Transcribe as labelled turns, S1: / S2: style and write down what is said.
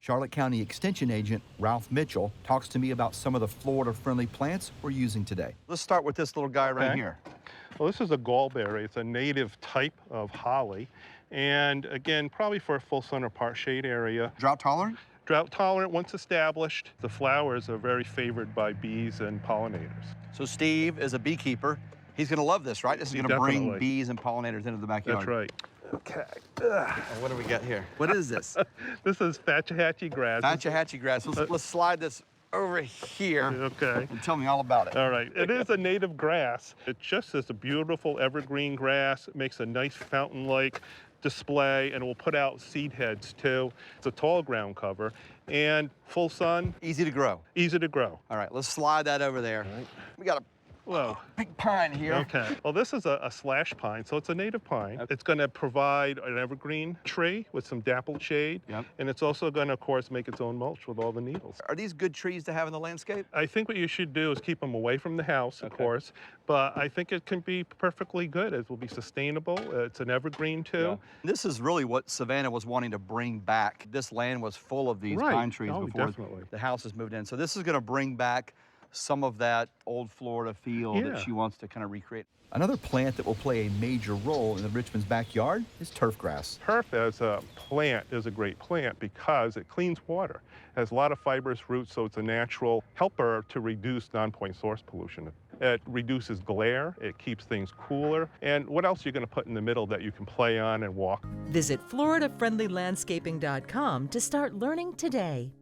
S1: Charlotte County Extension Agent Ralph Mitchell talks to me about some of the Florida-friendly plants we're using today. Let's start with this little guy right here.
S2: Well, this is a gallberry. It's a native type of holly. And again, probably for a full sun or part shade area.
S1: Drought tolerant?
S2: Drought tolerant once established. The flowers are very favored by bees and pollinators.
S1: So Steve is a beekeeper. He's going to love this, right? This is going to bring bees and pollinators into the backyard.
S2: That's right. Okay.
S1: What do we got here? What is this?
S2: This is fakahatchee grass.
S1: Fakahatchee grass. Let's slide this over here.
S2: Okay.
S1: And tell me all about it.
S2: All right. It is a native grass. It just is a beautiful evergreen grass. It makes a nice fountain-like display, and it will put out seed heads too. It's a tall ground cover and full sun.
S1: Easy to grow.
S2: Easy to grow.
S1: All right, let's slide that over there.
S2: Right.
S1: We got a big pine here.
S2: Okay. Well, this is a slash pine, so it's a native pine.
S1: Okay.
S2: It's going to provide an evergreen tree with some dappled shade, and it's also going to, of course, make its own mulch with all the needles.
S1: Are these good trees to have in the landscape?
S2: I think what you should do is keep them away from the house, of course, but I think it can be perfectly good. It will be sustainable. It's an evergreen, too.
S1: Yeah. This is really what Savannah was wanting to bring back. This land was full of these pine trees before the house has moved in. So this is going to bring back some of that old Florida feel that she wants to kind of recreate. Another plant that will play a major role in the Richmond's backyard is turf grass.
S2: Turf as a plant is a great plant because it cleans water. It has a lot of fibrous roots, so it's a natural helper to reduce non-point source pollution. It reduces glare, it keeps things cooler, and what else are you going to put in the middle that you can play on and walk?
S3: Visit FloridaFriendlyLandscaping.com to start learning today.